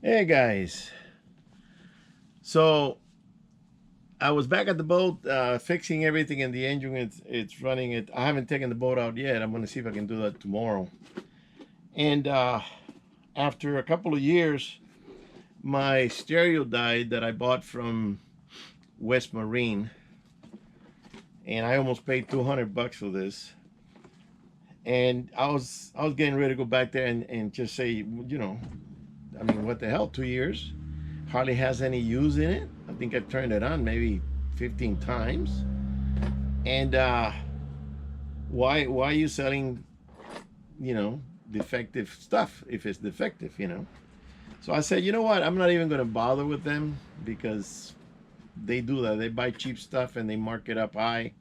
Hey guys, so I was back at the boat fixing everything in the engine. It's running. It. I haven't taken the boat out yet. I'm going to see if I can do that tomorrow. And after a couple of years, my stereo died that I bought from West Marine, and I almost paid $200 for this. And I was getting ready to go back there and just say, I mean, what the hell? 2 years hardly has any use in it. I think I've turned it on maybe 15 times. And why are you selling, defective stuff if it's defective? So I said, you know what? I'm not even going to bother with them because they do that. They buy cheap stuff and they mark it up high.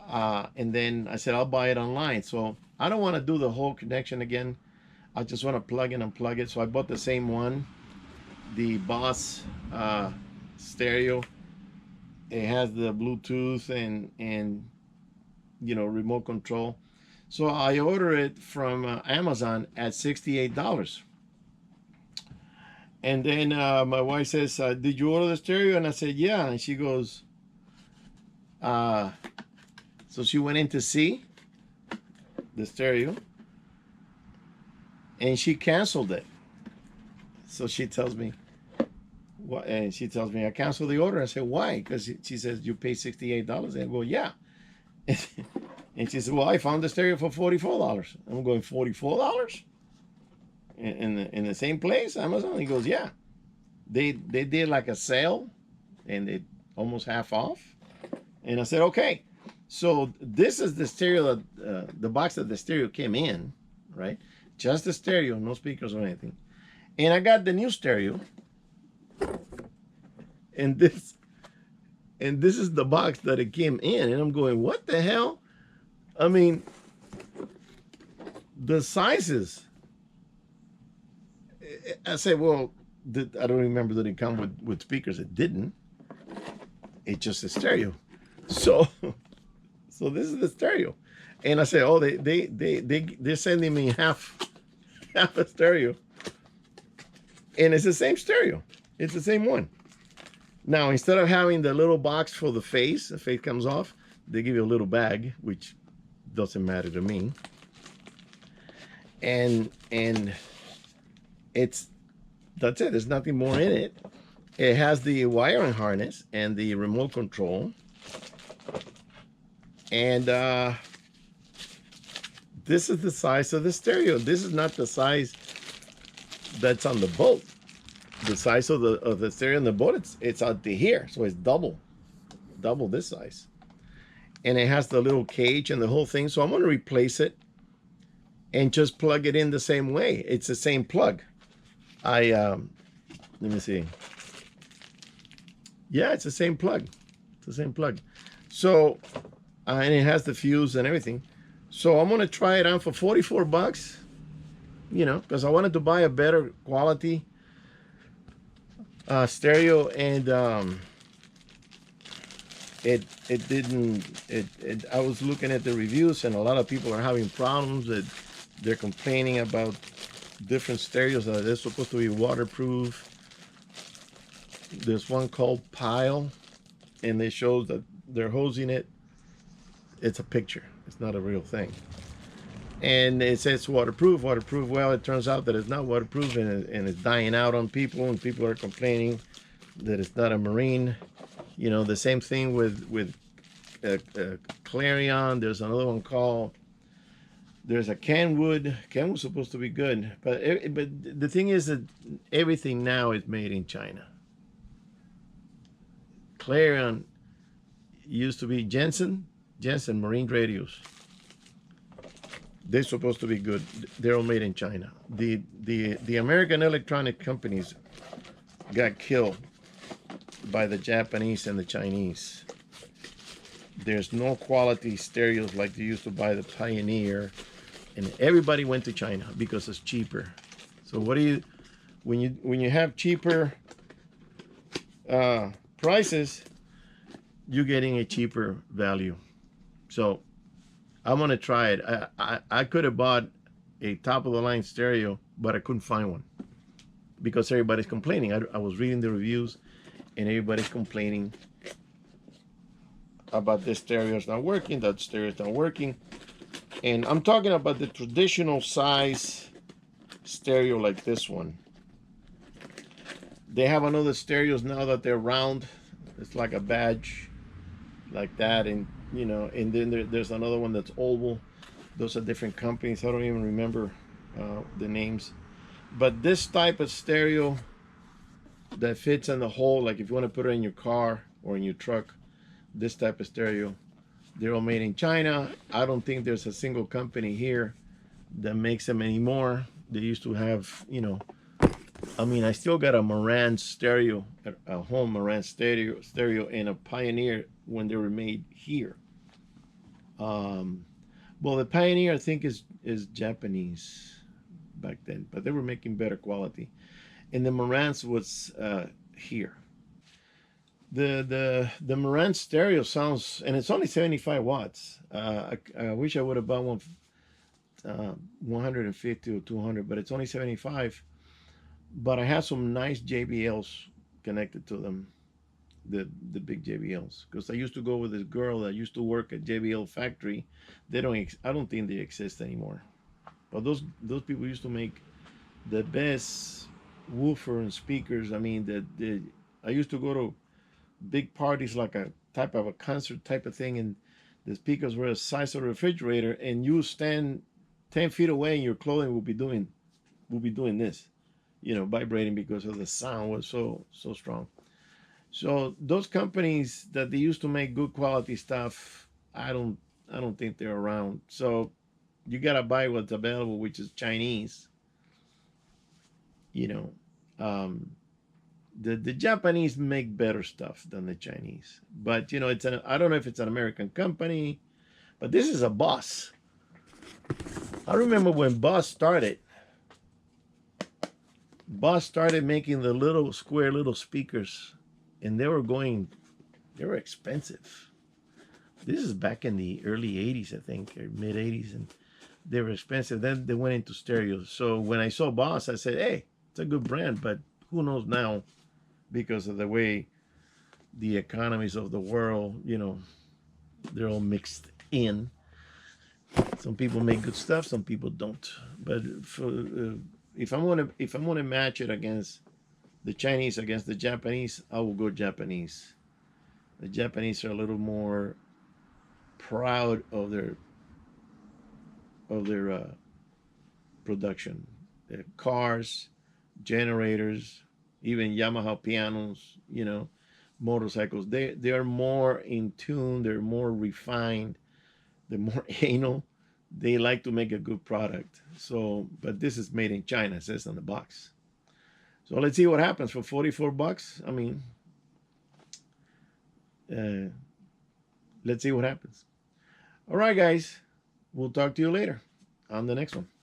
And then I said, I'll buy it online. So I don't want to do the whole connection again. I just want to plug in and plug it. So I bought the same one, the Boss stereo. It has the Bluetooth and remote control. So I ordered it from Amazon at $68. And then my wife says, "Did you order the stereo?" And I said, "Yeah." And she goes, uh, so she went in to see the stereo, and she canceled it. So she tells me, "What?" And she tells me, "I canceled the order." I said, "Why?" Because she says, "You paid $68." And I go, "Yeah." And she said, "Well, I found the stereo for $44." I'm going, $44 in the same place, Amazon. He goes, "Yeah." They did like a sale, and it almost half off. And I said, "Okay." So this is the stereo that the box that the stereo came in, right? Just the stereo, no speakers or anything. And I got the new stereo, and this is the box that it came in, and I'm going, "What the hell?" I mean, the sizes. I said, "Well, I don't remember that it come with speakers." It didn't. It's just a stereo. So so this is the stereo. And I said, "Oh, they're sending me half a stereo." And it's the same stereo. It's the same one. Now, instead of having the little box for the face comes off, they give you a little bag, which doesn't matter to me. And it's that's it. There's nothing more in it. It has the wiring harness and the remote control. And this is the size of the stereo. This is not the size that's on the boat. The size of the stereo on the boat, it's out to here. So it's double this size. And it has the little cage and the whole thing. So I'm going to replace it and just plug it in the same way. It's the same plug. Let me see. Yeah, it's the same plug. It's the same plug. So, and it has the fuse and everything. So I'm gonna try it on for $44. Because I wanted to buy a better quality stereo, and it didn't. I was looking at the reviews, and a lot of people are having problems. That they're complaining about different stereos that they're supposed to be waterproof. There's one called Pile, and they show that they're hosing it. It's a picture. It's not a real thing. And it says waterproof. Well, it turns out that it's not waterproof, and it's dying out on people, and people are complaining that it's not a marine. The same thing with Clarion. There's another one called. There's a Kenwood. Kenwood's supposed to be good, but the thing is that everything now is made in China. Clarion used to be Jensen Marine Radios. They're supposed to be good. They're all made in China. The American electronic companies got killed by the Japanese and the Chinese. There's no quality stereos like they used to buy the Pioneer, and everybody went to China because it's cheaper. So what do you when you have cheaper prices, you're getting a cheaper value. So I'm gonna try it. I could have bought a top of the line stereo, but I couldn't find one. because everybody's complaining. I was reading the reviews, and everybody's complaining about this stereo is not working, that stereo is not working. And I'm talking about the traditional size stereo like this one. They have another stereos now that they're round. It's like a badge, like that, and and then there's another one that's oval. Those are different companies. I don't even remember the names. But this type of stereo that fits in the hole, like if you want to put it in your car or in your truck, this type of stereo, they're all made in China. I don't think there's a single company here that makes them anymore. They used to have, I mean, I still got a Marantz stereo, a home Marantz stereo, and a Pioneer when they were made here. Well, the Pioneer I think is Japanese back then, but they were making better quality, and the Marantz was here. The Marantz stereo sounds, and it's only 75 watts. I wish I would have bought one 150 or 200, but it's only 75. But I have some nice JBLs connected to them, the big JBLs, because I used to go with this girl that used to work at JBL factory. They don't. I don't think they exist anymore. But those people used to make the best woofer and speakers. I mean, I used to go to big parties, like a type of a concert type of thing, and the speakers were the size of a refrigerator, and you stand 10 feet away and your clothing will be doing this, vibrating, because of the sound was so strong. So those companies that they used to make good quality stuff, I don't think they're around. So you gotta buy what's available, which is Chinese. you know um the Japanese make better stuff than the Chinese, but I don't know if it's an American company, but this is a Boss. I remember when Boss started making the little square little speakers, and they were expensive. This is back in the early 80s, I think, or mid 80s, and they were expensive. Then they went into stereos. So when I saw Boss, I said, hey, it's a good brand, but who knows now, because of the way the economies of the world, they're all mixed in. Some people make good stuff, some people don't. But if I'm gonna match it against the Chinese, against the Japanese, I will go Japanese. The Japanese are a little more proud of their production. Their cars, generators, even Yamaha pianos, motorcycles. They are more in tune. They're more refined. They're more anal. They like to make a good product. So, but this is made in China, it says on the box. So let's see what happens for $44. I mean, uh, let's see what happens. All right, guys. We'll talk to you later on the next one.